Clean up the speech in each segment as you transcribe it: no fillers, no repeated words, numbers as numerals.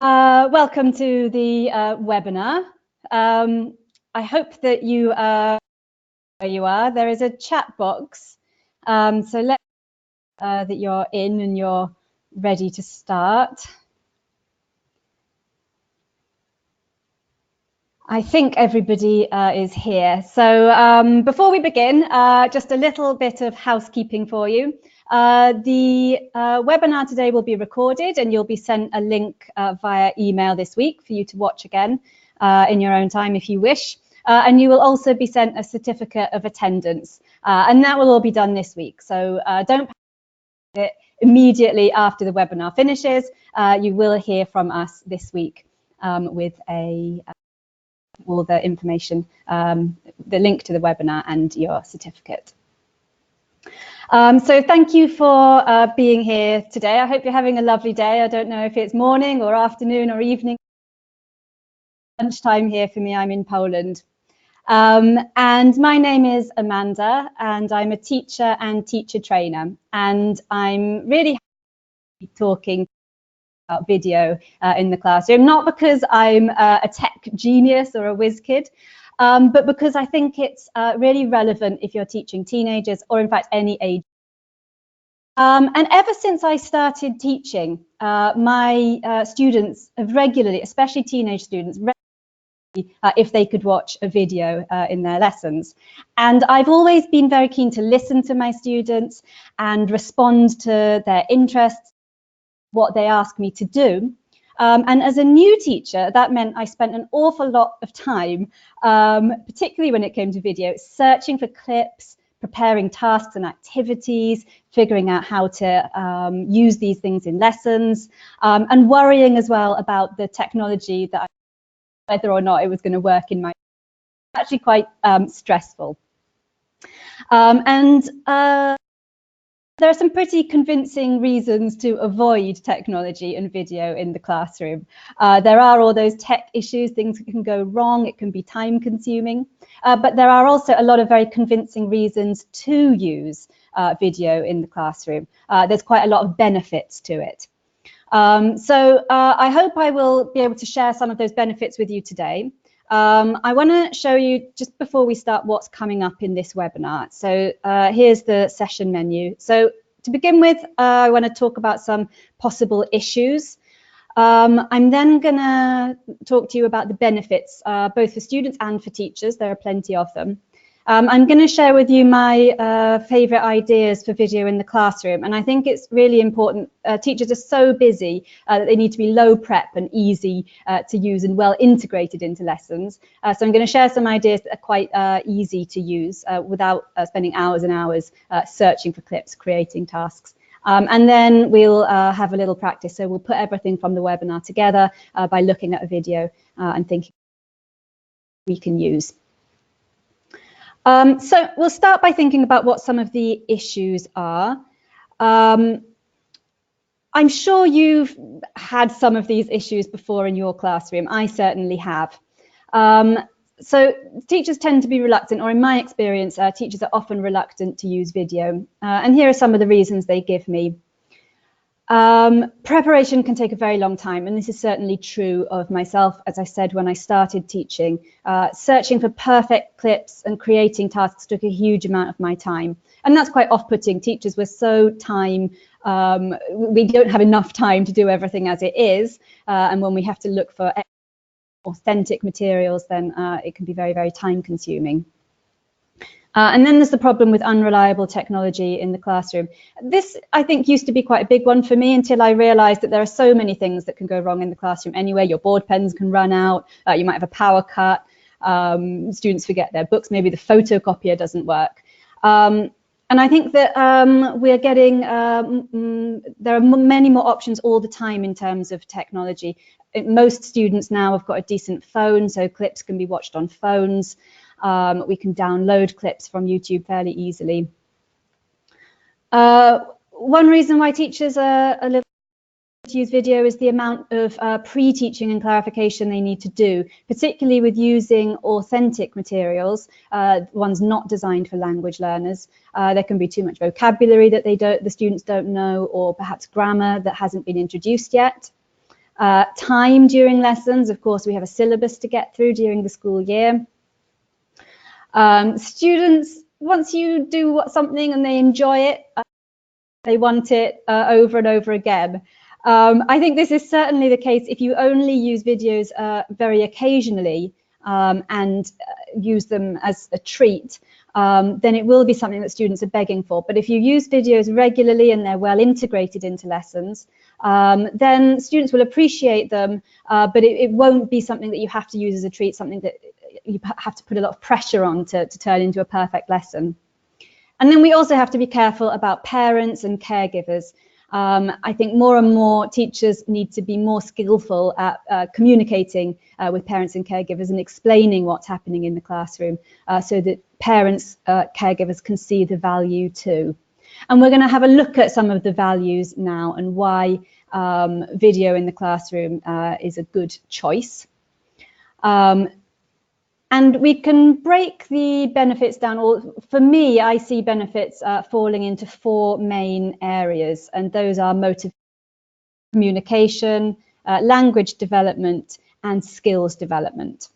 Welcome to the webinar. I hope that you are where you are. There is a chat box, so let that you're in and you're ready to start. I think everybody is here. So before we begin, just a little bit of housekeeping for you. The webinar today will be recorded and you'll be sent a link via email this week for you to watch again in your own time if you wish. And you will also be sent a certificate of attendance and that will all be done this week. So don't panic it immediately after the webinar finishes. You will hear from us this week with all the information, the link to the webinar and your certificate. So thank you for being here today. I hope you're having a lovely day. I don't know if it's morning or afternoon or evening. Lunchtime here for me, I'm in Poland. And my name is Amanda and I'm a teacher and teacher trainer. And I'm really happy talking about video in the classroom, not because I'm a tech genius or a whiz kid, but because I think it's really relevant if you're teaching teenagers or in fact any age. And ever since I started teaching, my students have regularly, especially teenage students, if they could watch a video in their lessons. And I've always been very keen to listen to my students and respond to their interests, what they ask me to do. And as a new teacher, that meant I spent an awful lot of time, particularly when it came to video, searching for clips, preparing tasks and activities, figuring out how to use these things in lessons, and worrying as well about the technology that whether or not it was going to work in my actually quite stressful. There are some pretty convincing reasons to avoid technology and video in the classroom. There are all those tech issues, things that can go wrong, it can be time consuming, but there are also a lot of very convincing reasons to use video in the classroom. There's quite a lot of benefits to it. So I hope I will be able to share some of those benefits with you today. I want to show you just before we start what's coming up in this webinar. So here's the session menu. So to begin with, I want to talk about some possible issues. I'm then going to talk to you about the benefits, both for students and for teachers. There are plenty of them. I'm going to share with you my favorite ideas for video in the classroom, and I think it's really important. Teachers are so busy that they need to be low prep and easy to use and well integrated into lessons. So I'm going to share some ideas that are quite easy to use without spending hours and hours searching for clips, creating tasks. And then we'll have a little practice. So we'll put everything from the webinar together by looking at a video and thinking we can use. So we'll start by thinking about what some of the issues are. I'm sure you've had some of these issues before in your classroom. I certainly have. So teachers tend to be reluctant, or in my experience, teachers are often reluctant to use video. And here are some of the reasons they give me. Preparation can take a very long time, and this is certainly true of myself. As I said, when I started teaching, searching for perfect clips and creating tasks took a huge amount of my time. And that's quite off-putting. Teachers were so we don't have enough time to do everything as it is. And when we have to look for authentic materials, then it can be very, very time-consuming. And then there's the problem with unreliable technology in the classroom. This, I think, used to be quite a big one for me until I realized that there are so many things that can go wrong in the classroom anyway. Your board pens can run out, you might have a power cut, students forget their books, maybe the photocopier doesn't work. And I think that we're getting, there are many more options all the time in terms of technology. Most students now have got a decent phone, so clips can be watched on phones. We can download clips from YouTube fairly easily. One reason why teachers are a little to use video is the amount of pre-teaching and clarification they need to do, particularly with using authentic materials, ones not designed for language learners. There can be too much vocabulary that the students don't know, or perhaps grammar that hasn't been introduced yet. Time during lessons, of course, we have a syllabus to get through during the school year. Students, once you do something and they enjoy it, they want it over and over again. I think this is certainly the case if you only use videos very occasionally and use them as a treat, then it will be something that students are begging for. But if you use videos regularly and they're well integrated into lessons, then students will appreciate them, but it won't be something that you have to use as a treat, something that you have to put a lot of pressure on to turn into a perfect lesson. And then we also have to be careful about parents and caregivers. I think more and more teachers need to be more skillful at communicating with parents and caregivers and explaining what's happening in the classroom so that parents, caregivers can see the value too. And we're going to have a look at some of the values now and why video in the classroom is a good choice. And we can break the benefits down. For me, I see benefits falling into 4 main areas, and those are motivation, communication, language development, and skills development.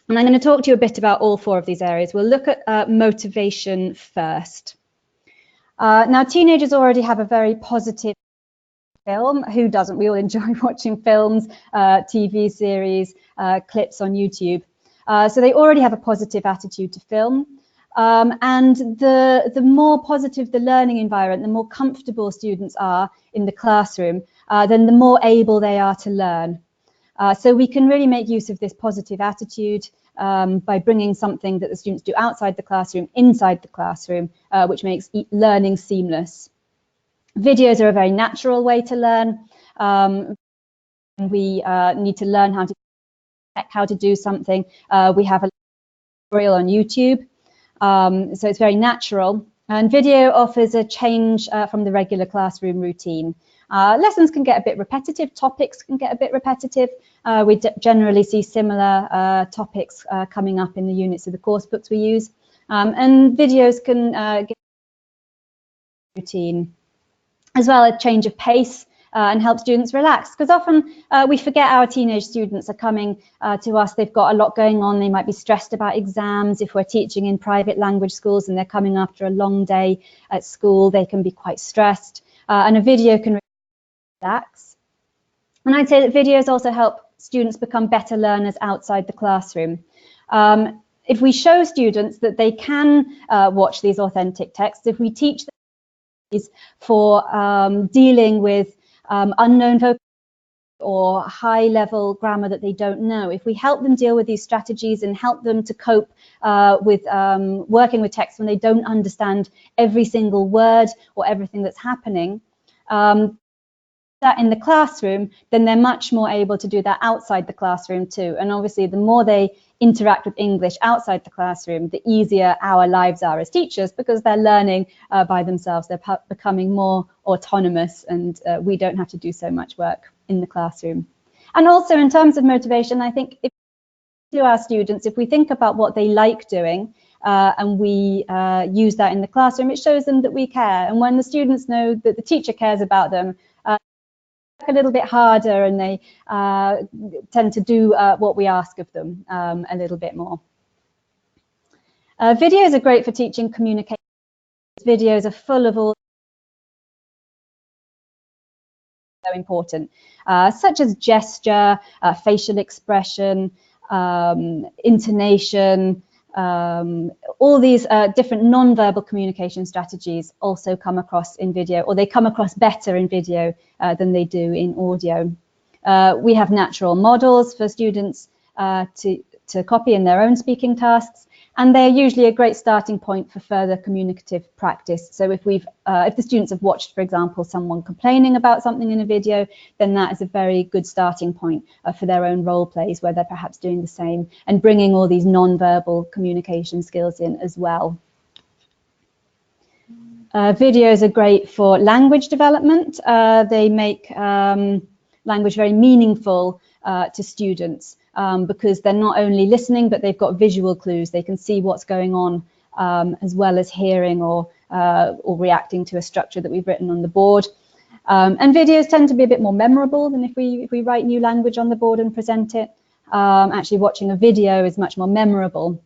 And I'm going to talk to you a bit about all 4 of these areas. We'll look at motivation first. Now, teenagers already have a very positive film. Who doesn't? We all enjoy watching films, TV series, clips on YouTube. So they already have a positive attitude to film. And the more positive the learning environment, the more comfortable students are in the classroom, then the more able they are to learn. So we can really make use of this positive attitude by bringing something that the students do outside the classroom, inside the classroom, which makes learning seamless. Videos are a very natural way to learn. We need to learn how to do something. We have a tutorial on YouTube, so it's very natural. And video offers a change from the regular classroom routine. Lessons can get a bit repetitive, topics can get a bit repetitive. We generally see similar topics coming up in the units of the course books we use. And videos can get routine. As well, a change of pace and help students relax, because often we forget our teenage students are coming to us. They've got a lot going on. They might be stressed about exams. If we're teaching in private language schools and they're coming after a long day at school, they can be quite stressed. And a video can relax. And I'd say that videos also help students become better learners outside the classroom. If we show students that they can watch these authentic texts, if we teach them for dealing with unknown vocabulary or high-level grammar that they don't know, if we help them deal with these strategies and help them to cope with working with text when they don't understand every single word or everything that's happening, that in the classroom, then they're much more able to do that outside the classroom too. And obviously, the more they interact with English outside the classroom, the easier our lives are as teachers, because they're learning by themselves. They're becoming more autonomous, and we don't have to do so much work in the classroom. And also, in terms of motivation, I think if to our students, if we think about what they like doing and we use that in the classroom, it shows them that we care. And when the students know that the teacher cares about them, a little bit harder, and they tend to do what we ask of them a little bit more. Videos are great for teaching communication. Videos are full of all so important, such as gesture, facial expression, intonation. All these different non-verbal communication strategies also come across in video, or they come across better in video than they do in audio. We have natural models for students to copy in their own speaking tasks, and they're usually a great starting point for further communicative practice. So if the students have watched, for example, someone complaining about something in a video, then that is a very good starting point for their own role plays, where they're perhaps doing the same and bringing all these non-verbal communication skills in as well. Videos are great for language development. They make language very meaningful to students. Because they're not only listening, but they've got visual clues. They can see what's going on as well as hearing or reacting to a structure that we've written on the board. And videos tend to be a bit more memorable than if we write new language on the board and present it. Actually, watching a video is much more memorable.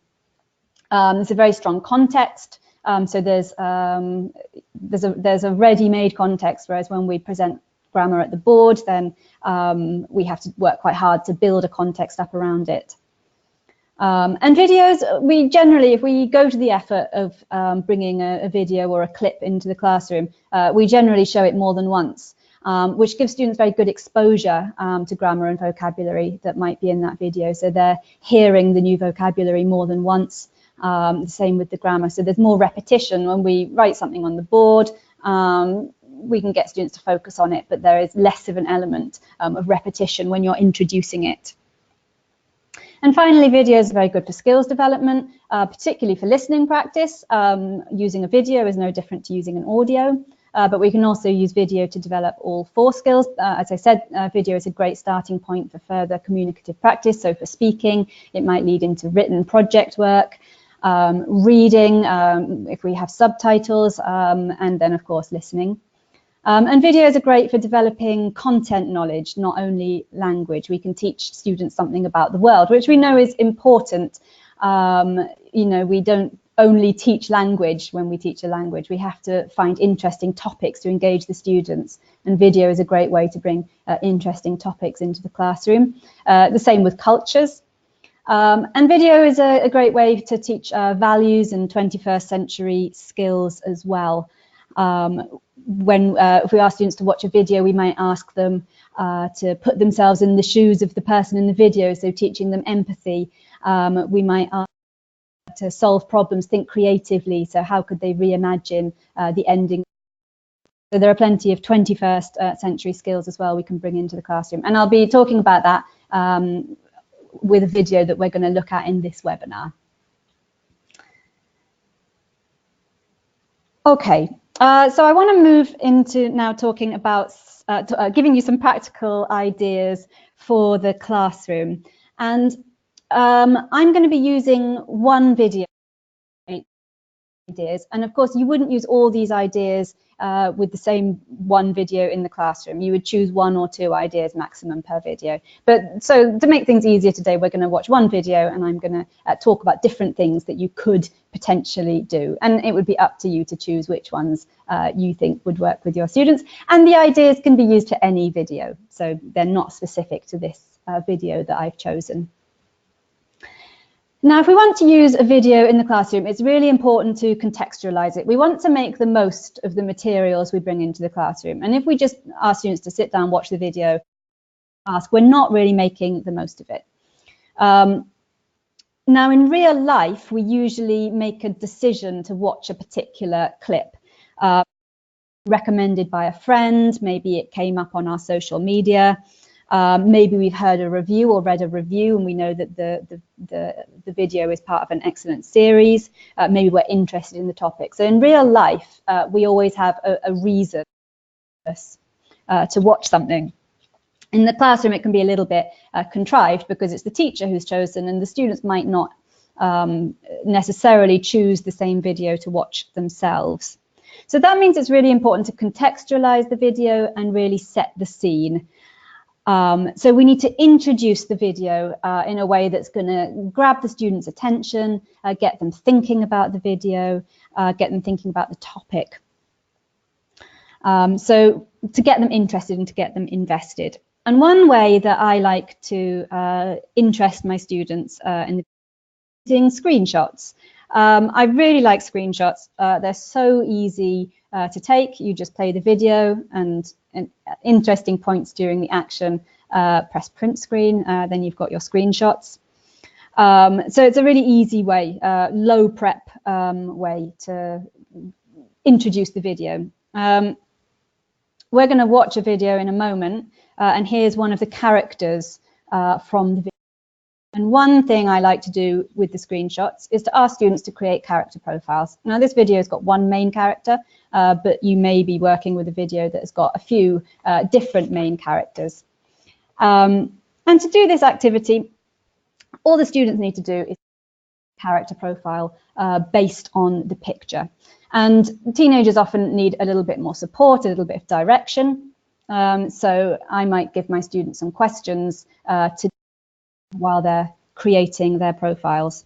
There's a very strong context. So there's a ready-made context, whereas when we present grammar at the board, then we have to work quite hard to build a context up around it. And videos, we generally, if we go to the effort of bringing a video or a clip into the classroom, we generally show it more than once, which gives students very good exposure to grammar and vocabulary that might be in that video. So they're hearing the new vocabulary more than once. The same with the grammar. So there's more repetition when we write something on the board. We can get students to focus on it, but there is less of an element of repetition when you're introducing it. And finally, videos are very good for skills development, particularly for listening practice. Using a video is no different to using an audio, but we can also use video to develop all 4 skills. As I said, video is a great starting point for further communicative practice. So for speaking, it might lead into written project work, reading, if we have subtitles, and then, of course, listening. And videos are great for developing content knowledge, not only language. We can teach students something about the world, which we know is important. You know, we don't only teach language when we teach a language. We have to find interesting topics to engage the students, and video is a great way to bring interesting topics into the classroom. The same with cultures. And video is a great way to teach values and 21st century skills as well. If we ask students to watch a video, we might ask them to put themselves in the shoes of the person in the video, so teaching them empathy. We might ask to solve problems, think creatively, so how could they reimagine the ending. So there are plenty of 21st century skills as well we can bring into the classroom, and I'll be talking about that with a video that we're going to look at in this webinar. Okay, so I want to move into now talking about giving you some practical ideas for the classroom. And I'm going to be using one video ideas. And of course, you wouldn't use all these ideas with the same one video in the classroom. You would choose 1 or 2 ideas maximum per video. But so to make things easier today, we're going to watch one video, and I'm going to talk about different things that you could potentially do. And it would be up to you to choose which ones you think would work with your students. And the ideas can be used to any video, so they're not specific to this video that I've chosen. Now, if we want to use a video in the classroom, it's really important to contextualize it. We want to make the most of the materials we bring into the classroom. And if we just ask students to sit down, watch the video, we're not really making the most of it. Now, in real life, we usually make a decision to watch a particular clip, recommended by a friend. Maybe it came up on our social media. Maybe we've heard a review or read a review, and we know that the video is part of an excellent series. Maybe we're interested in the topic. So in real life, we always have a reason to watch something. In the classroom, it can be a little bit contrived because it's the teacher who's chosen, and the students might not necessarily choose the same video to watch themselves. So that means it's really important to contextualize the video and really set the scene. So we need to introduce the video in a way that's going to grab the students' attention, get them thinking about the video, get them thinking about the topic. So to get them interested and to get them invested. And one way that I like to interest my students in using screenshots. I really like screenshots. They're so easy to take. You just play the video and interesting points during the action, press print screen, then you've got your screenshots. So it's a really easy way, low prep way to introduce the video. We're going to watch a video in a moment, and here's one of the characters from the video. And one thing I like to do with the screenshots is to ask students to create character profiles. Now, this video has got one main character, but you may be working with a video that has got a few different main characters. And to do this activity, all the students need to do is character profile based on the picture. And teenagers often need a little bit more support, a little bit of direction. So I might give my students some questions to while they're creating their profiles.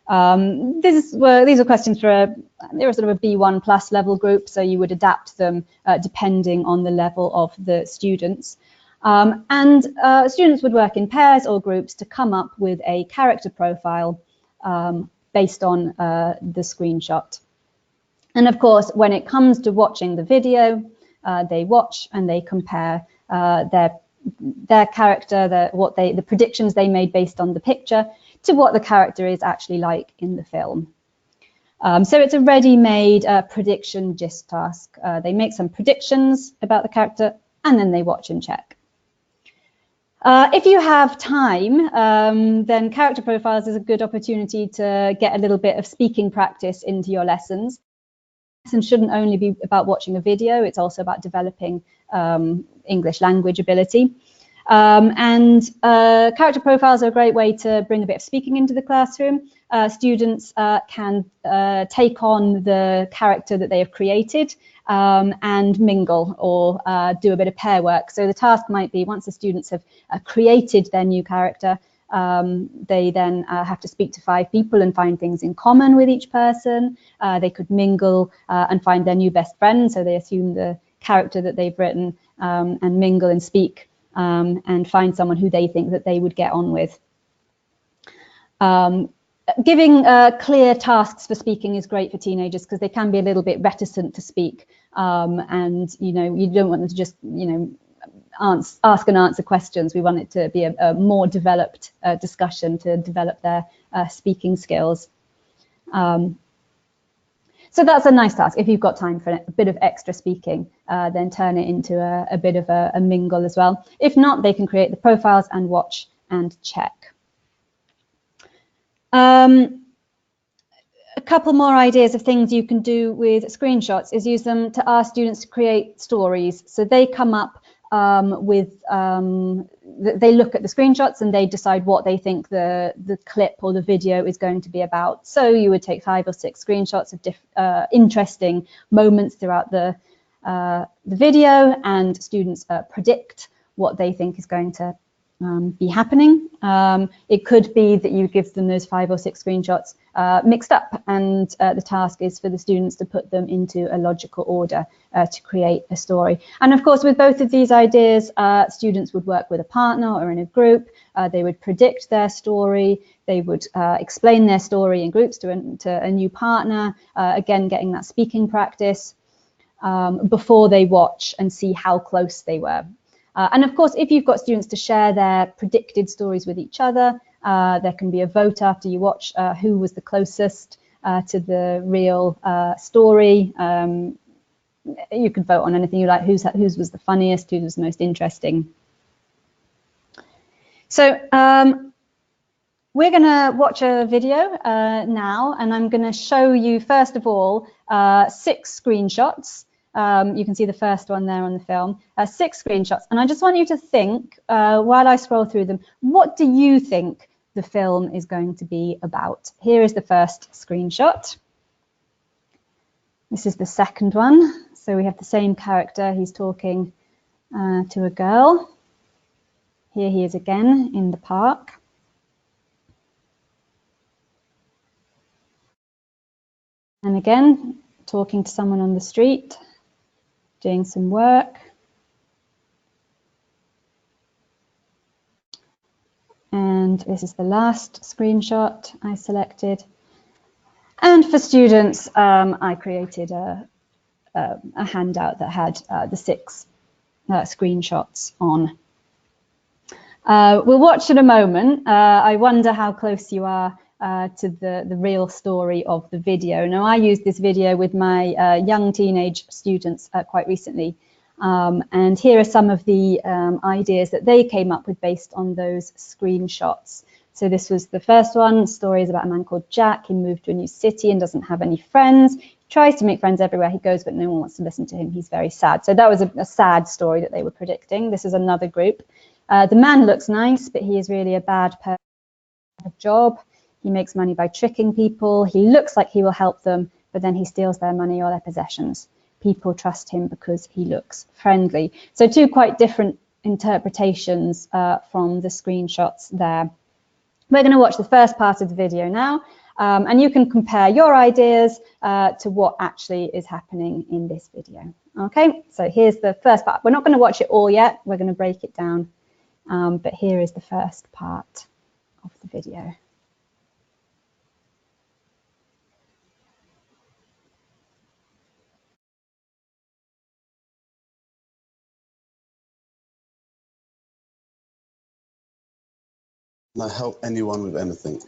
These are questions for they're sort of a B1 plus level group, so you would adapt them depending on the level of the students. Students would work in pairs or groups to come up with a character profile based on the screenshot. And of course, when it comes to watching the video, they watch and they compare their character, the predictions they made based on the picture to what the character is actually like in the film. So it's a ready-made prediction gist task. They make some predictions about the character and then they watch and check. If you have time, then character profiles is a good opportunity to get a little bit of speaking practice into your lessons. Lessons shouldn't only be about watching a video, it's also about developing English language ability. Character profiles are a great way to bring a bit of speaking into the classroom. Students can take on the character that they have created and mingle or do a bit of pair work. So the task might be, once the students have created their new character, they then have to speak to 5 people and find things in common with each person. They could mingle and find their new best friend, so they assume the character that they've written and mingle and speak and find someone who they think that they would get on with. Giving clear tasks for speaking is great for teenagers because they can be a little bit reticent to speak, and you don't want them to just ask and answer questions. We want it to be a more developed discussion to develop their speaking skills. So that's a nice task. If you've got time for a bit of extra speaking, then turn it into a bit of a mingle as well. If not, they can create the profiles and watch and check. A couple more ideas of things you can do with screenshots is use them to ask students to create stories. So they come up they look at the screenshots and they decide what they think the clip or the video is going to be about. So you would take 5 or 6 screenshots of interesting moments throughout the video, and students predict what they think is going to be happening. It could be that you give them those 5 or 6 screenshots mixed up, and the task is for the students to put them into a logical order to create a story. And of course, with both of these ideas, students would work with a partner or in a group. They would predict their story. They would explain their story in groups to a new partner, again, getting that speaking practice before they watch and see how close they were. And of course, if you've got students to share their predicted stories with each other, there can be a vote after you watch who was the closest to the real story. You could vote on anything you like, whose was the funniest, who was the most interesting. So we're going to watch a video now, and I'm going to show you, first of all, 6 screenshots. You can see the first one there on the film, 6 screenshots. And I just want you to think, while I scroll through them, what do you think the film is going to be about? Here is the first screenshot. This is the second one. So we have the same character. He's talking to a girl. Here he is again in the park. And again, talking to someone on the street, doing some work. And this is the last screenshot I selected. And for students, I created a handout that had the 6 screenshots on. We'll watch in a moment. I wonder how close you are to the real story of the video. Now, I used this video with my young teenage students quite recently. And here are some of the ideas that they came up with based on those screenshots. So this was the first one. Story is about a man called Jack. He moved to a new city and doesn't have any friends. He tries to make friends everywhere he goes, but no one wants to listen to him. He's very sad. So that was a sad story that they were predicting. This is another group. The man looks nice, but he is really a bad person. Job. He makes money by tricking people. He looks like he will help them, but then he steals their money or their possessions. People trust him because he looks friendly. So two quite different interpretations from the screenshots there. We're going to watch the first part of the video now, and you can compare your ideas to what actually is happening in this video. Okay, so here's the first part. We're not going to watch it all yet. We're going to break it down, but here is the first part of the video. Can I help anyone with anything?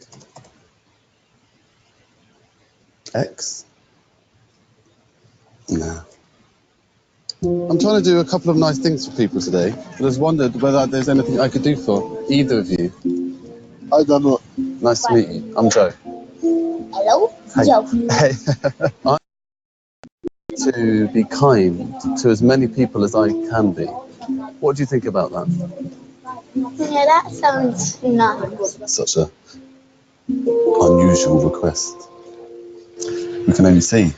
X? Nah. I'm trying to do a couple of nice things for people today. I just wondered whether there's anything I could do for either of you. I don't know. Nice to meet you. I'm Joe. Hello, Hey. Joe. Hey. I'm to be kind to as many people as I can be. What do you think about that? Yeah, that sounds nice. Such a unusual request. We can only see.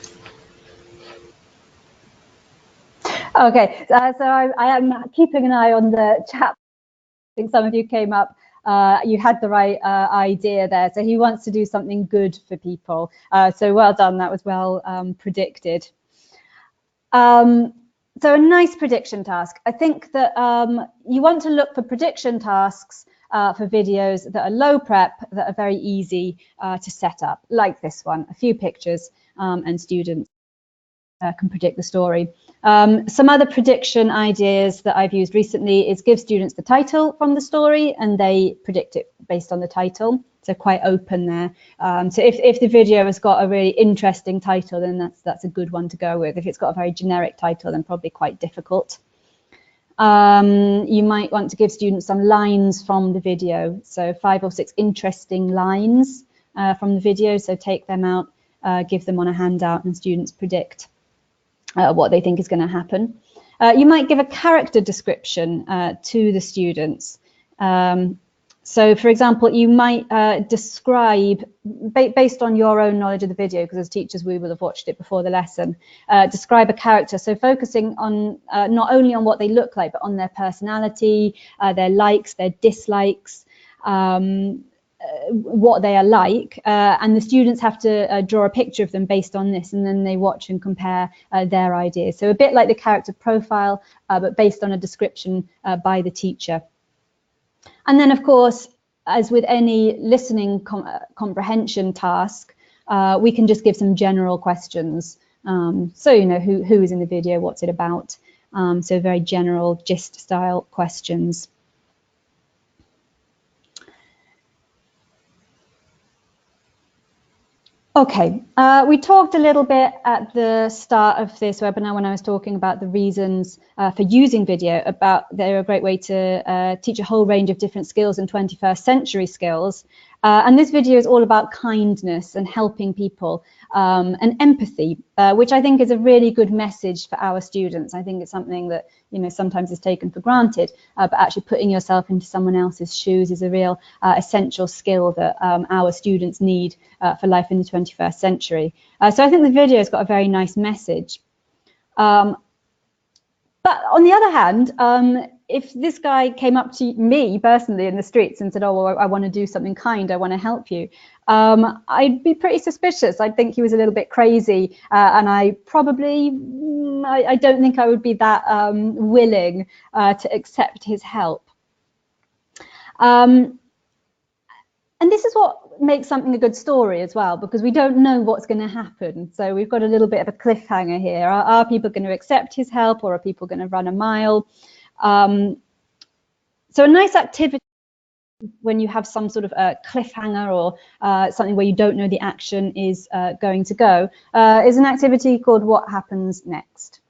Okay, so I am keeping an eye on the chat. I think some of you came up. You had the right idea there. So he wants to do something good for people. So well done. That was well predicted. So a nice prediction task. I think that you want to look for prediction tasks for videos that are low prep, that are very easy to set up, like this one. A few pictures and students can predict the story. Some other prediction ideas that I've used recently is give students the title from the story and they predict it based on the title. So quite open there. So if the video has got a really interesting title, then that's a good one to go with. If it's got a very generic title, then probably quite difficult. You might want to give students some lines from the video. So 5 or 6 interesting lines from the video. So take them out, give them on a handout, and students predict what they think is going to happen. You might give a character description to the students. So, for example, you might describe, based on your own knowledge of the video, because as teachers we will have watched it before the lesson, describe a character. So focusing on not only on what they look like, but on their personality, their likes, their dislikes, what they are like, and the students have to draw a picture of them based on this, and then they watch and compare their ideas. So a bit like the character profile, but based on a description by the teacher. And then, of course, as with any listening comprehension task, we can just give some general questions. So, you know, who is in the video, what's it about? So very general gist style questions. Okay, we talked a little bit at the start of this webinar when I was talking about the reasons for using video, about they're a great way to teach a whole range of different skills and 21st century skills. And this video is all about kindness and helping people and empathy, which I think is a really good message for our students. I think it's something that, you know, sometimes is taken for granted, but actually putting yourself into someone else's shoes is a real essential skill that our students need for life in the 21st century. So I think the video has got a very nice message. But on the other hand, if this guy came up to me personally in the streets and said, oh, well, I want to do something kind, I want to help you, I'd be pretty suspicious. I'd think he was a little bit crazy, and I probably, I don't think I would be that willing to accept his help. And this is what makes something a good story as well, because we don't know what's going to happen. So we've got a little bit of a cliffhanger here. Are people going to accept his help, or are people going to run a mile? So a nice activity when you have some sort of a cliffhanger or something where you don't know the action is going to go is an activity called What Happens Next.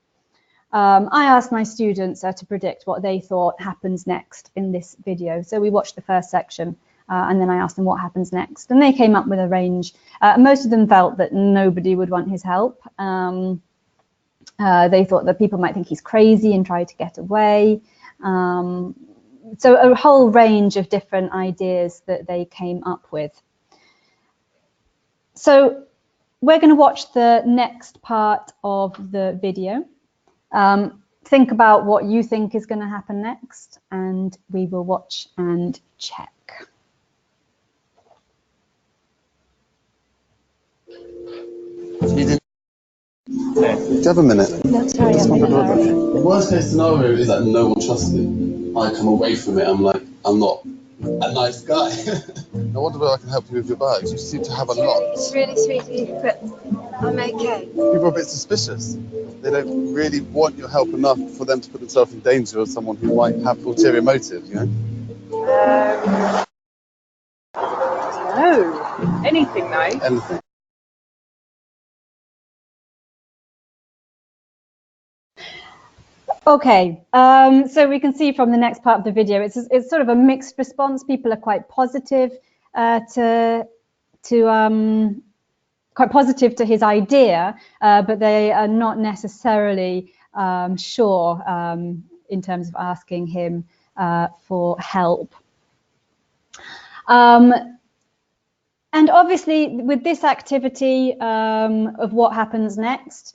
I asked my students to predict what they thought happens next in this video. So we watched the first section. And then I asked them what happens next, and they came up with a range. Most of them felt that nobody would want his help. They thought that people might think he's crazy and try to get away. So a whole range of different ideas that they came up with. So we're going to watch the next part of the video. Think about what you think is going to happen next, and we will watch and check. Do you have a minute? Let's hurry up. The worst case scenario is that no one trusts me. I come away from it, I'm like, I'm not a nice guy. I wonder whether I can help you with your bags. You seem to have a lot. It's really sweet of you, but I'm okay. People are a bit suspicious. They don't really want your help enough for them to put themselves in danger of someone who might have ulterior motives, you know? No. Anything, though. Anything. Okay, so we can see from the next part of the video, it's sort of a mixed response. People are quite positive quite positive to his idea, but they are not necessarily sure in terms of asking him for help. And obviously, with this activity of what happens next,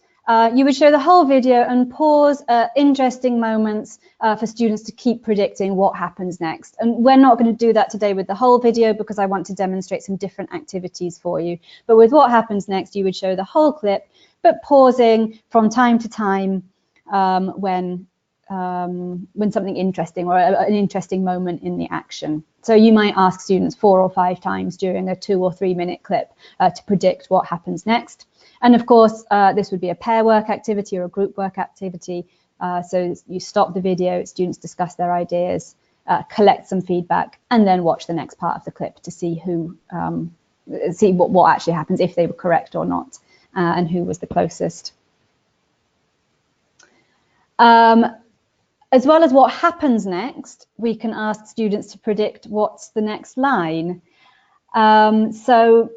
you would show the whole video and pause at interesting moments for students to keep predicting what happens next. And we're not going to do that today with the whole video because I want to demonstrate some different activities for you. But with what happens next, you would show the whole clip, but pausing from time to time when something interesting or an interesting moment in the action. So you might ask students 4 or 5 times during a 2 or 3 minute clip to predict what happens next. And of course, this would be a pair work activity or a group work activity. So you stop the video, students discuss their ideas, collect some feedback, and then watch the next part of the clip to see what actually happens, if they were correct or not, and who was the closest. As well as what happens next, we can ask students to predict what's the next line. So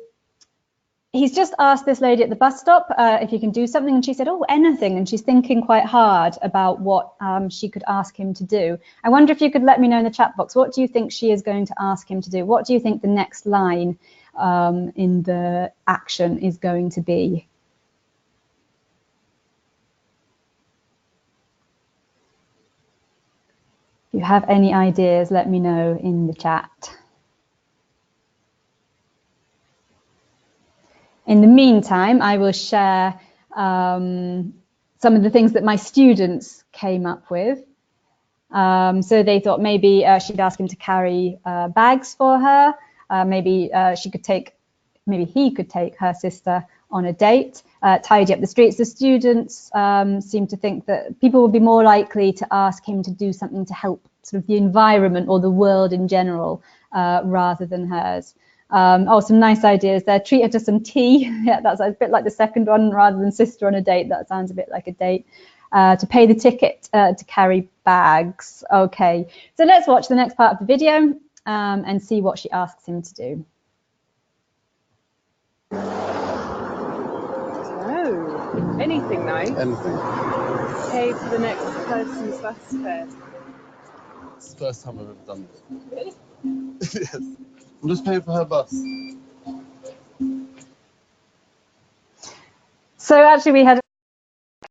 he's just asked this lady at the bus stop if he can do something, and she said, oh, anything, and she's thinking quite hard about what she could ask him to do. I wonder if you could let me know in the chat box, what do you think she is going to ask him to do? What do you think the next line in the action is going to be? If you have any ideas, let me know in the chat. In the meantime, I will share some of the things that my students came up with. So they thought maybe she'd ask him to carry bags for her. Maybe he could take her sister on a date, tidy up the streets. The students seem to think that people would be more likely to ask him to do something to help sort of the environment or the world in general rather than hers. Oh, some nice ideas there. Treat her to some tea. Yeah, that's a bit like the second one, rather than sister on a date. That sounds a bit like a date. To pay the ticket to carry bags. Okay, so let's watch the next part of the video and see what she asks him to do. Oh, anything, though. Anything. Pay for the next person's bus fare. It's the first time I've ever done this. Really? Yes. I'm just paying for her bus. So actually we had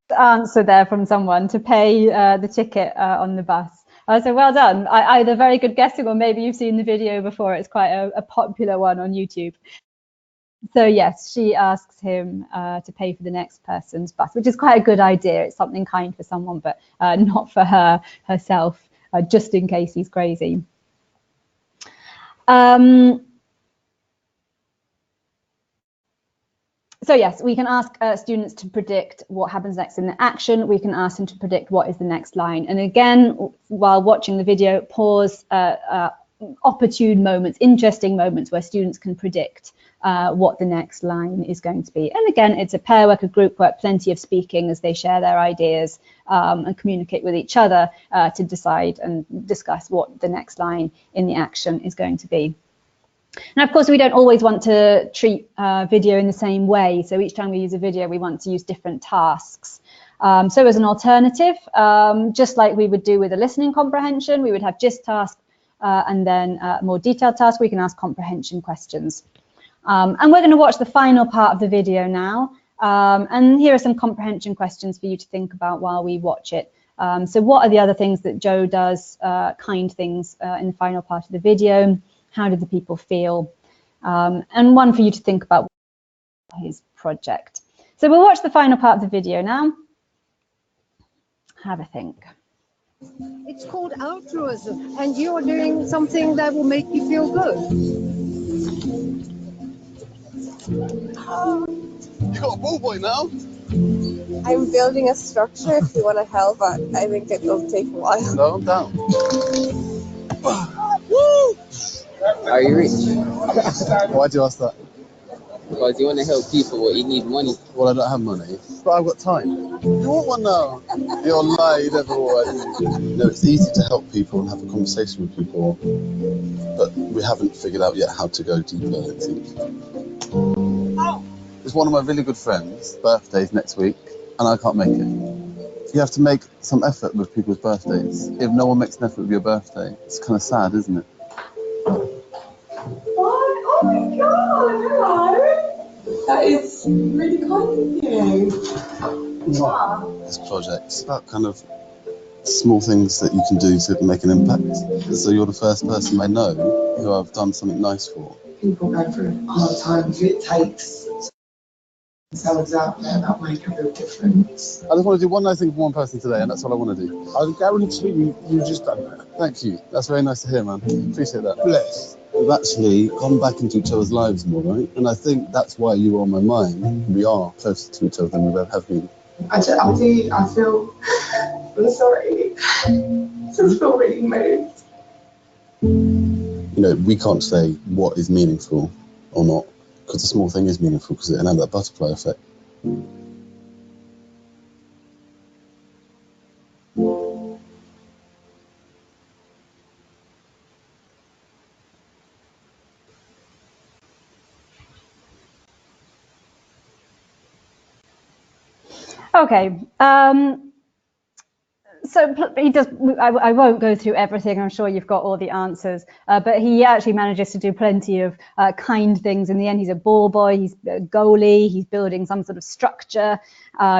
an answer there from someone to pay the ticket on the bus. So well done. Either very good guessing or maybe you've seen the video before. It's quite a popular one on YouTube. So yes, she asks him to pay for the next person's bus, which is quite a good idea. It's something kind for someone, but not for herself, just in case he's crazy. So yes, we can ask students to predict what happens next in the action. We can ask them to predict what is the next line. And again, while watching the video, pause opportune moments, interesting moments where students can predict what the next line is going to be. And again, it's a pair work, a group work, plenty of speaking as they share their ideas and communicate with each other to decide and discuss what the next line in the action is going to be. And of course, we don't always want to treat video in the same way. So each time we use a video, we want to use different tasks. So as an alternative, just like we would do with a listening comprehension, we would have gist task and then a more detailed task. We can ask comprehension questions. And we're going to watch the final part of the video now. And here are some comprehension questions for you to think about while we watch it. So what are the other things that Joe does, kind things, in the final part of the video? How did the people feel? And one for you to think about his project. So we'll watch the final part of the video now. Have a think. It's called altruism, and you're doing something that will make you feel good. You got a ball boy now? I'm building a structure if you want to help, but I think it will take a while. No, I'm down. Are you rich? Why'd you ask that? Because you want to help people, but you need money. Well, I don't have money, but I've got time. You want one now? You're lying, you never would. You know, it's easy to help people and have a conversation with people, but we haven't figured out yet how to go deeper, it seems. It's one of my really good friends' birthdays next week, and I can't make it. You have to make some effort with people's birthdays. If no one makes an effort with your birthday, it's kind of sad, isn't it? Oh my god, hello! That is really kind of you. This project, it's about kind of small things that you can do to make an impact. So you're the first person I know who I've done something nice for. People go through hard times, it takes themselves out there that make a real difference. I just want to do one nice thing for one person today, and that's what I want to do. I guarantee you've just done that. Thank you. That's very nice to hear, man. Appreciate that. Bless. We've actually gone back into each other's lives more, right? And I think that's why you were on my mind. We are closer to each other than we've ever have been. I feel I'm sorry. I just feel really moved. You know, we can't say what is meaningful or not, because the small thing is meaningful, because it can have that butterfly effect. Okay. So he does. I won't go through everything. I'm sure you've got all the answers. But he actually manages to do plenty of kind things. In the end, he's a ball boy. He's a goalie. He's building some sort of structure.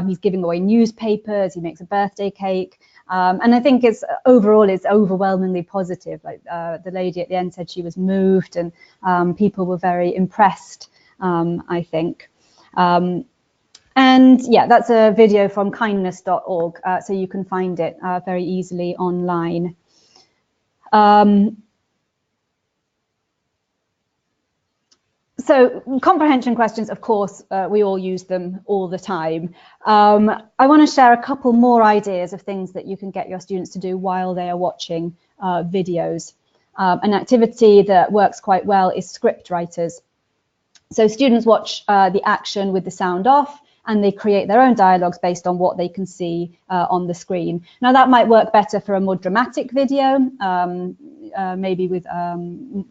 He's giving away newspapers. He makes a birthday cake. And I think overall it's overwhelmingly positive. Like the lady at the end said she was moved, and people were very impressed. I think. And yeah, that's a video from kindness.org, so you can find it very easily online. So comprehension questions, of course, we all use them all the time. I want to share a couple more ideas of things that you can get your students to do while they are watching videos. An activity that works quite well is script writers. So students watch the action with the sound off, and they create their own dialogues based on what they can see on the screen. Now that might work better for a more dramatic video, maybe with, you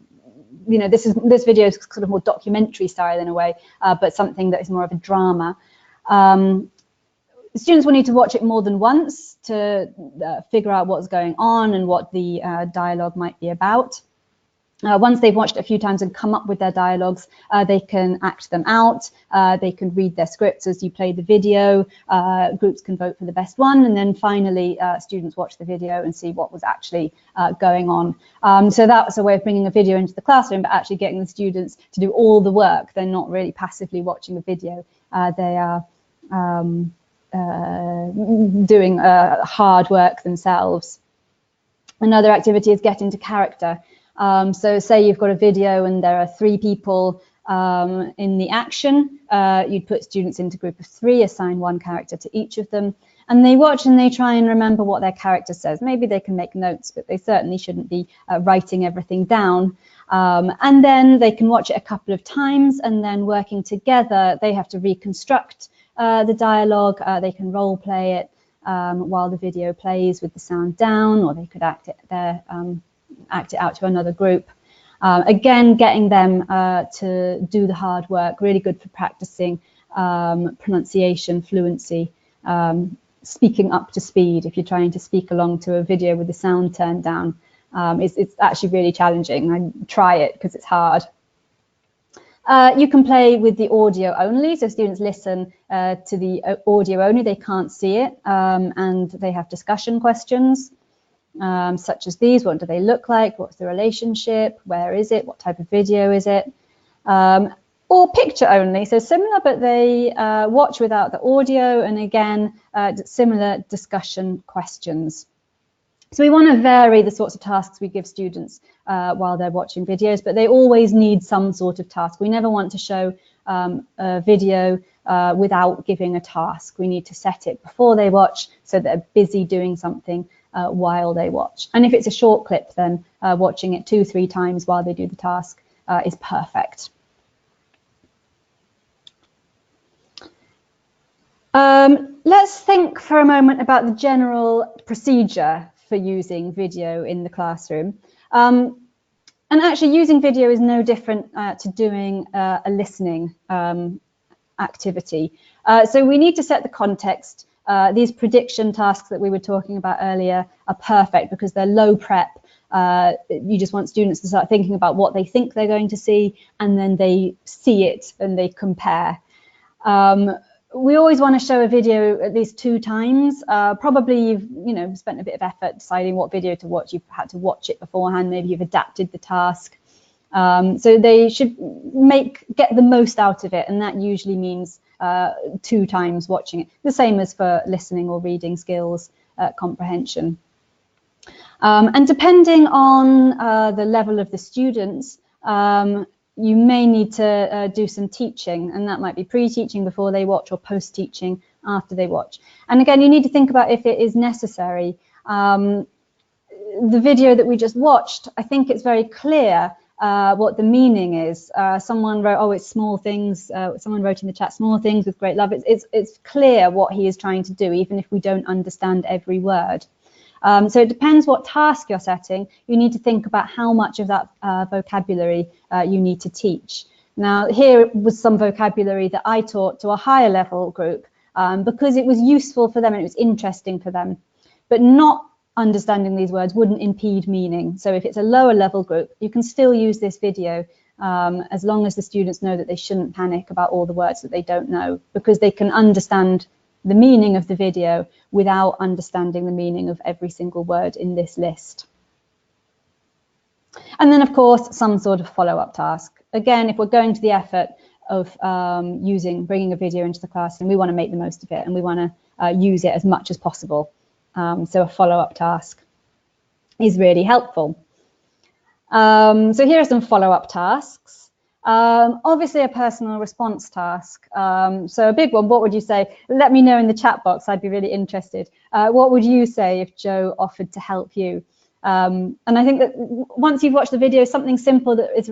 know, this video is sort of more documentary style in a way, but something that is more of a drama. Students will need to watch it more than once to figure out what's going on and what the dialogue might be about. Once they've watched it a few times and come up with their dialogues, they can act them out. They can read their scripts as you play the video. Groups can vote for the best one. And then finally, students watch the video and see what was actually going on. So that's a way of bringing a video into the classroom, but actually getting the students to do all the work. They're not really passively watching the video. They are doing hard work themselves. Another activity is get into character. So say you've got a video and there are 3 people in the action, you'd put students into a group of 3, assign 1 character to each of them, and they watch and they try and remember what their character says. Maybe they can make notes, but they certainly shouldn't be writing everything down. And then they can watch it a couple of times, and then working together, they have to reconstruct the dialogue. They can role play it while the video plays with the sound down, or they could act it out to another group. Again, getting them to do the hard work, really good for practicing pronunciation, fluency, speaking up to speed. If you're trying to speak along to a video with the sound turned down, it's actually really challenging. I try it because it's hard. You can play with the audio only, so students listen to the audio only, they can't see it, and they have discussion questions such as these. What do they look like? What's the relationship? Where is it? What type of video is it? Or picture only, so similar, but they watch without the audio, and again, similar discussion questions. So we want to vary the sorts of tasks we give students while they're watching videos, but they always need some sort of task. We never want to show a video without giving a task. We need to set it before they watch so they're busy doing something while they watch. And if it's a short clip, then watching it 2-3 times while they do the task is perfect. Let's think for a moment about the general procedure for using video in the classroom. And actually using video is no different to doing a listening activity. So we need to set the context. These prediction tasks that we were talking about earlier are perfect because they're low prep. You just want students to start thinking about what they think they're going to see, and then they see it and they compare. We always want to show a video at least 2 times. Probably you've spent a bit of effort deciding what video to watch. You've had to watch it beforehand. Maybe you've adapted the task. So they should get the most out of it, and that usually means 2 times watching it. The same as for listening or reading skills, comprehension. And depending on the level of the students, you may need to do some teaching, and that might be pre-teaching before they watch or post-teaching after they watch. And again, you need to think about if it is necessary. The video that we just watched, I think it's very clear what the meaning is. Someone wrote, oh, it's small things. Someone wrote in the chat, small things with great love. It's clear what he is trying to do, even if we don't understand every word. So it depends what task you're setting. You need to think about how much of that vocabulary you need to teach. Now, here was some vocabulary that I taught to a higher level group because it was useful for them and it was interesting for them. But not understanding these words wouldn't impede meaning. So if it's a lower level group, you can still use this video as long as the students know that they shouldn't panic about all the words that they don't know, because they can understand the meaning of the video without understanding the meaning of every single word in this list. And then, of course, some sort of follow-up task. Again, if we're going to the effort of bringing a video into the classroom, we want to make the most of it, and we want to use it as much as possible. So a follow-up task is really helpful. So here are some follow-up tasks. Obviously a personal response task. So a big one, what would you say? Let me know in the chat box, I'd be really interested. What would you say if Joe offered to help you? And I think that once you've watched the video, something simple that is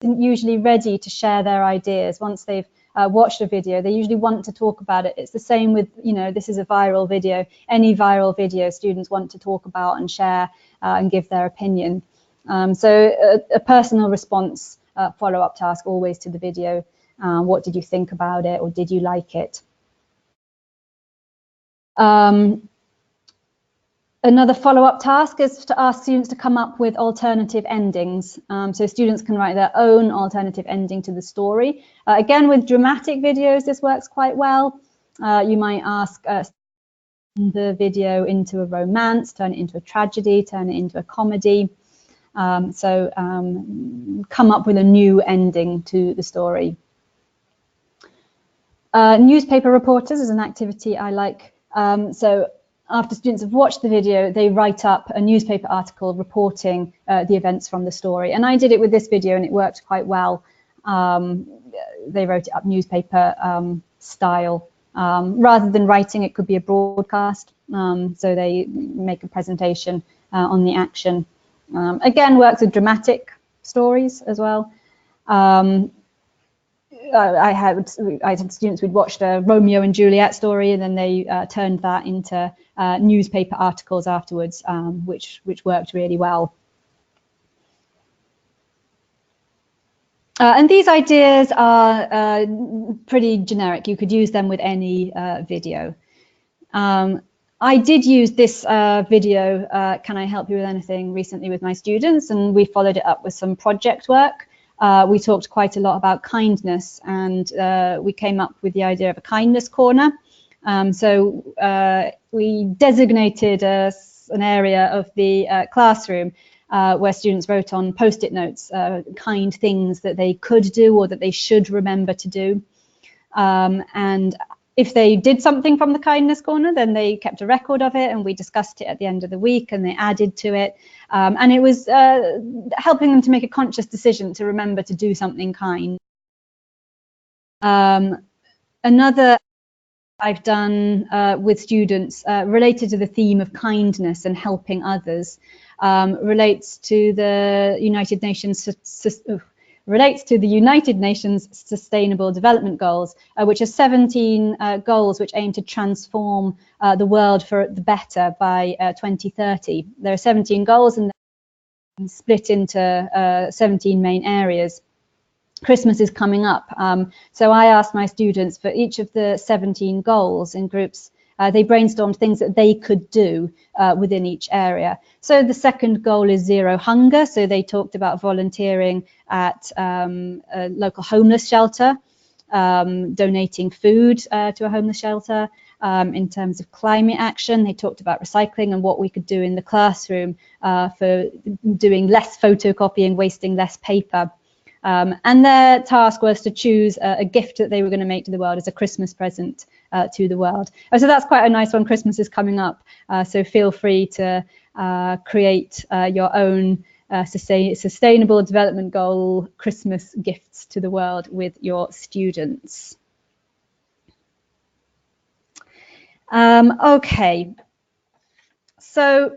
usually ready to share their ideas. Once they've watched a video, they usually want to talk about it. It's the same with, this is a viral video. Any viral video, students want to talk about and share and give their opinion. So a personal response follow-up task always to the video. What did you think about it, or did you like it? Another follow-up task is to ask students to come up with alternative endings. So students can write their own alternative ending to the story. Again, with dramatic videos, this works quite well. You might ask the video into a romance, turn it into a tragedy, turn it into a comedy. So come up with a new ending to the story. Newspaper reporters is an activity I like. So after students have watched the video, they write up a newspaper article reporting the events from the story. And I did it with this video and it worked quite well. They wrote it up newspaper style. Rather than writing, it could be a broadcast. So they make a presentation on the action. Again, works with dramatic stories as well. I had students who'd watched a Romeo and Juliet story, and then they turned that into newspaper articles afterwards, which worked really well. And these ideas are pretty generic. You could use them with any video. I did use this video, Can I Help You With Anything, recently with my students, and we followed it up with some project work. we talked quite a lot about kindness, and we came up with the idea of a kindness corner. So we designated an area of the classroom where students wrote on post-it notes kind things that they could do or that they should remember to do. And if they did something from the kindness corner, then they kept a record of it, and we discussed it at the end of the week, and they added to it. And it was helping them to make a conscious decision to remember to do something kind. Another I've done with students related to the theme of kindness and helping others relates to the United Nations Sustainable Development Goals, which are 17 goals which aim to transform the world for the better by 2030. There are 17 goals and they're split into 17 main areas. Christmas is coming up, so I asked my students for each of the 17 goals in groups. They brainstormed things that they could do within each area. So the second goal is zero hunger. So they talked about volunteering at a local homeless shelter, donating food to a homeless shelter. In terms of climate action, they talked about recycling and what we could do in the classroom for doing less photocopying, wasting less paper. And their task was to choose a gift that they were going to make to the world as a Christmas present to the world. So that's quite a nice one. Christmas is coming up, so feel free to create your own sustainable development goal Christmas gifts to the world with your students. Okay, so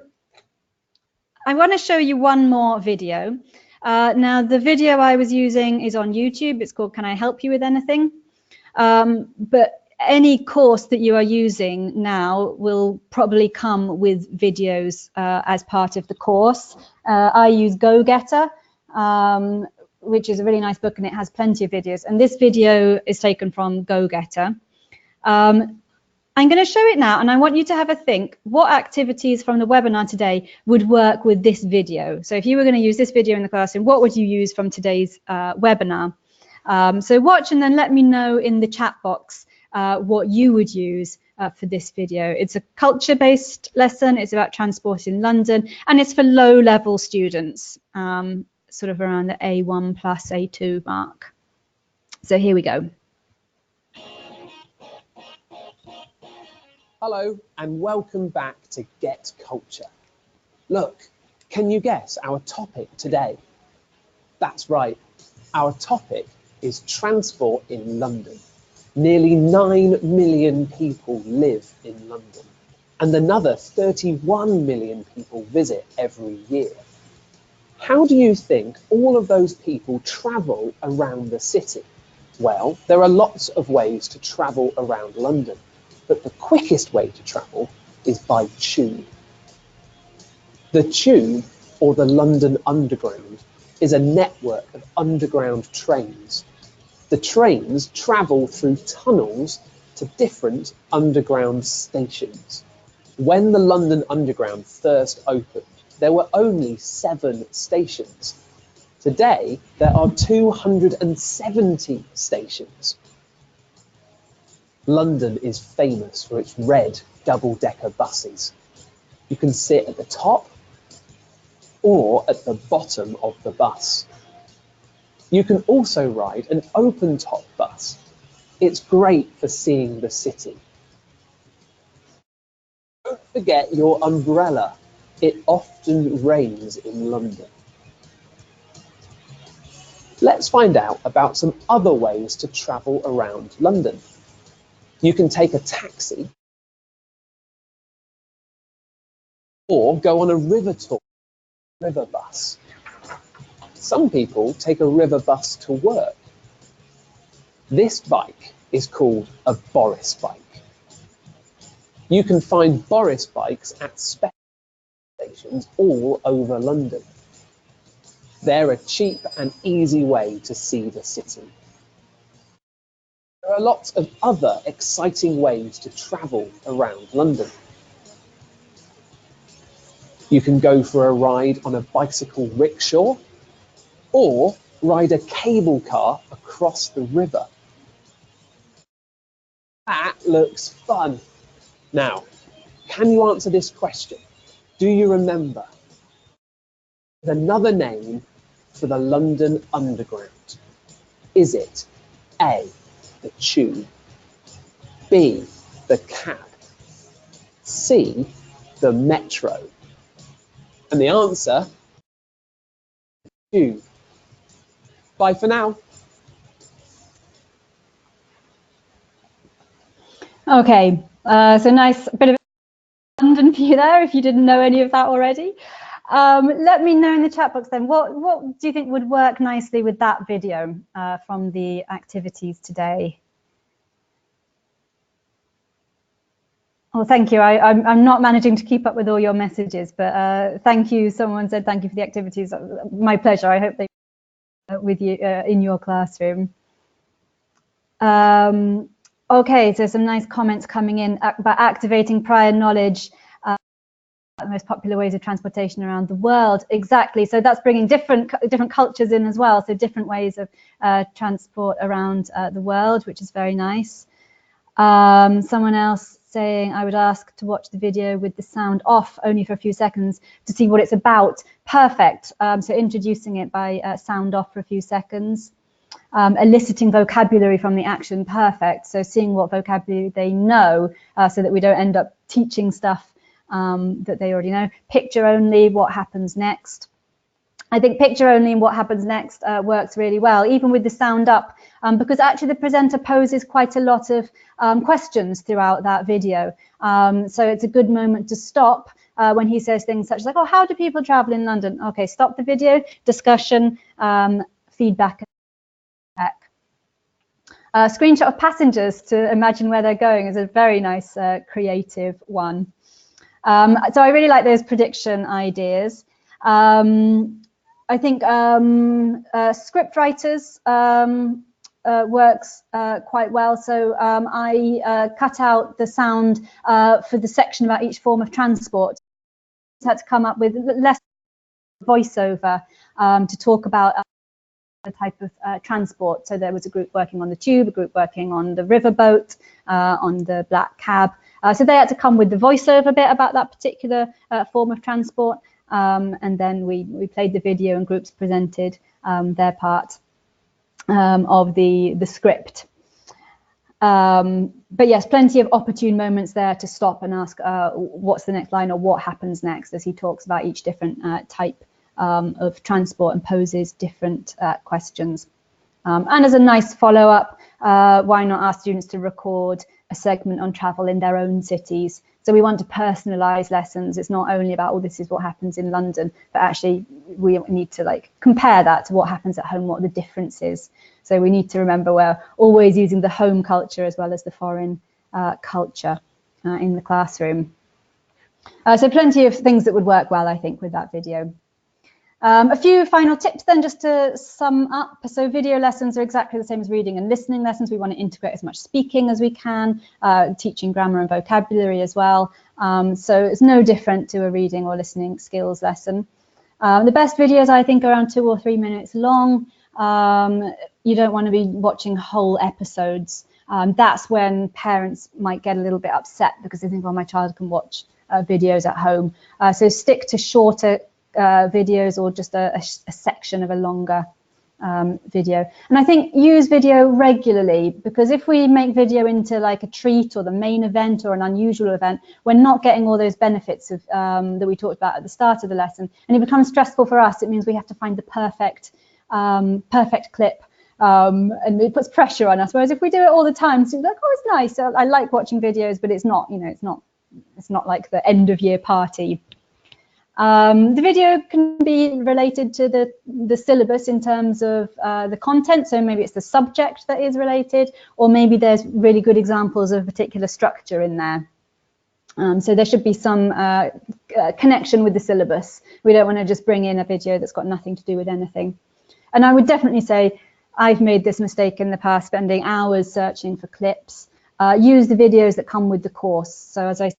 I want to show you one more video. Now, the video I was using is on YouTube. It's called Can I Help You With Anything? But any course that you are using now will probably come with videos as part of the course. I use GoGetter, which is a really nice book, and it has plenty of videos. And this video is taken from GoGetter. I'm going to show it now, and I want you to have a think what activities from the webinar today would work with this video. So if you were going to use this video in the classroom, what would you use from today's webinar? So watch and then let me know in the chat box what you would use for this video. It's a culture-based lesson. It's about transport in London, and it's for low-level students, sort of around the A1 plus A2 mark. So here we go. Hello and welcome back to Get Culture. Look, can you guess our topic today? That's right, our topic is transport in London. Nearly 9 million people live in London, and another 31 million people visit every year. How do you think all of those people travel around the city? Well, there are lots of ways to travel around London. But the quickest way to travel is by tube. The tube, or the London Underground, is a network of underground trains. The trains travel through tunnels to different underground stations. When the London Underground first opened, there were only 7 stations. Today, there are 270 stations. London is famous for its red double-decker buses. You can sit at the top or at the bottom of the bus. You can also ride an open-top bus. It's great for seeing the city. Don't forget your umbrella. It often rains in London. Let's find out about some other ways to travel around London. You can take a taxi or go on a river tour, river bus. Some people take a river bus to work. This bike is called a Boris bike. You can find Boris bikes at special stations all over London. They're a cheap and easy way to see the city. There are lots of other exciting ways to travel around London. You can go for a ride on a bicycle rickshaw, or ride a cable car across the river. That looks fun. Now, can you answer this question? Do you remember another name for the London Underground? Is it A, the tube, B, the cab, C, the metro? And the answer, tube. Bye for now. Okay, so nice bit of London for you there if you didn't know any of that already. Let me know in the chat box then, what do you think would work nicely with that video from the activities today? Well, thank you. I'm not managing to keep up with all your messages, but thank you. Someone said thank you for the activities. My pleasure. I hope they with you in your classroom. Okay, so some nice comments coming in about activating prior knowledge. The most popular ways of transportation around the world. Exactly. So that's bringing different cultures in as well. So different ways of transport around the world, which is very nice. Someone else saying, I would ask to watch the video with the sound off only for a few seconds to see what it's about. Perfect. So introducing it by sound off for a few seconds. Eliciting vocabulary from the action. Perfect. So seeing what vocabulary they know so that we don't end up teaching stuff that they already know. Picture only, what happens next. I think picture only and what happens next works really well, even with the sound up, because actually the presenter poses quite a lot of questions throughout that video. So it's a good moment to stop when he says things such as like, oh, how do people travel in London? Okay, stop the video, discussion, feedback. Screenshot of passengers to imagine where they're going is a very nice creative one. So I really like those prediction ideas. I think script writers works quite well. So I cut out the sound for the section about each form of transport. I had to come up with less voiceover to talk about the type of transport. So there was a group working on the tube, a group working on the riverboat, on the black cab. So they had to come with the voiceover bit about that particular form of transport. And then we played the video and groups presented their part of the script. But yes, plenty of opportune moments there to stop and ask what's the next line or what happens next as he talks about each different type of transport and poses different questions. And as a nice follow-up, why not ask students to record a segment on travel in their own cities? So we want to personalize lessons. It's not only about, oh, this is what happens in London, but actually we need to like compare that to what happens at home, what are the differences. So we need to remember we're always using the home culture as well as the foreign culture in the classroom. So plenty of things that would work well, I think, with that video. A few final tips then, just to sum up. So video lessons are exactly the same as reading and listening lessons. We want to integrate as much speaking as we can, teaching grammar and vocabulary as well. So it's no different to a reading or listening skills lesson. The best videos, I think, are around 2 or 3 minutes long. You don't want to be watching whole episodes. That's when parents might get a little bit upset because they think, well, my child can watch videos at home. So stick to shorter videos or just a section of a longer video. And I think use video regularly, because if we make video into like a treat or the main event or an unusual event, we're not getting all those benefits of that we talked about at the start of the lesson, and it becomes stressful for us. It means we have to find the perfect clip, and it puts pressure on us. Whereas if we do it all the time, so like, oh, it's nice, I like watching videos, but it's not, you know, it's not like the end of year party. The video can be related to the syllabus in terms of the content, so maybe it's the subject that is related, or maybe there's really good examples of a particular structure in there. So there should be some connection with the syllabus. We don't want to just bring in a video that's got nothing to do with anything. And I would definitely say I've made this mistake in the past, spending hours searching for clips. Use the videos that come with the course. So as I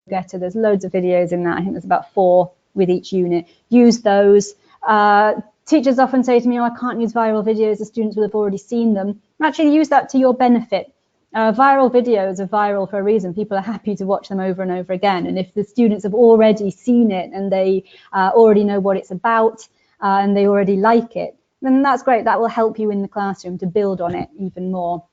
said, there's loads of videos in that. I think there's about 4 with each unit. Use those. teachers often say to me, oh, I can't use viral videos, the students will have already seen them. Actually use that to your benefit. Viral videos are viral for a reason. People are happy to watch them over and over again. And if the students have already seen it and they already know what it's about and they already like it, then that's great. That will help you in the classroom to build on it even more.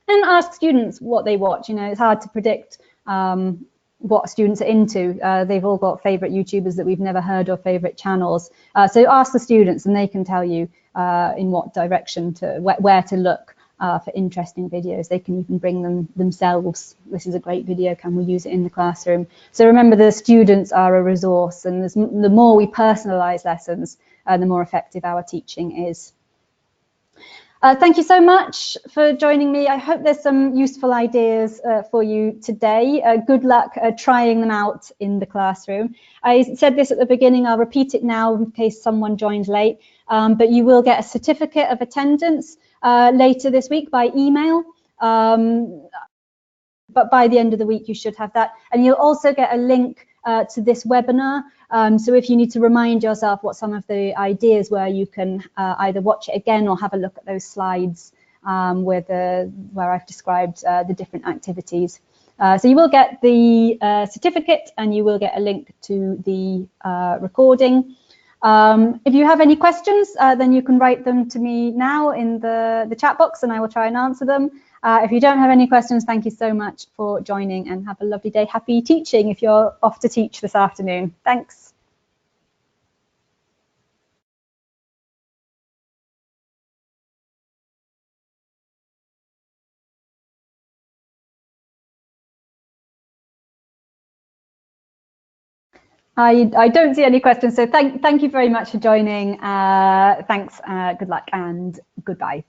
And ask students what they watch. You know, it's hard to predict what students are into. They've all got favorite YouTubers that we've never heard of, favorite channels. So ask the students and they can tell you in what direction to, where to look for interesting videos. They can even bring them themselves. This is a great video, can we use it in the classroom? So remember, the students are a resource, and the more we personalize lessons, the more effective our teaching is. Thank you so much for joining me. I hope there's some useful ideas for you today. Good luck trying them out in the classroom. I said this at the beginning, I'll repeat it now in case someone joins late, but you will get a certificate of attendance later this week by email. But by the end of the week, you should have that. And you'll also get a link to this webinar. So if you need to remind yourself what some of the ideas were, you can either watch it again or have a look at those slides where I've described the different activities. So you will get the certificate and you will get a link to the recording. If you have any questions, then you can write them to me now in the chat box and I will try and answer them. If you don't have any questions, thank you so much for joining and have a lovely day. Happy teaching if you're off to teach this afternoon. Thanks. I don't see any questions, so thank you very much for joining. Thanks, good luck and goodbye.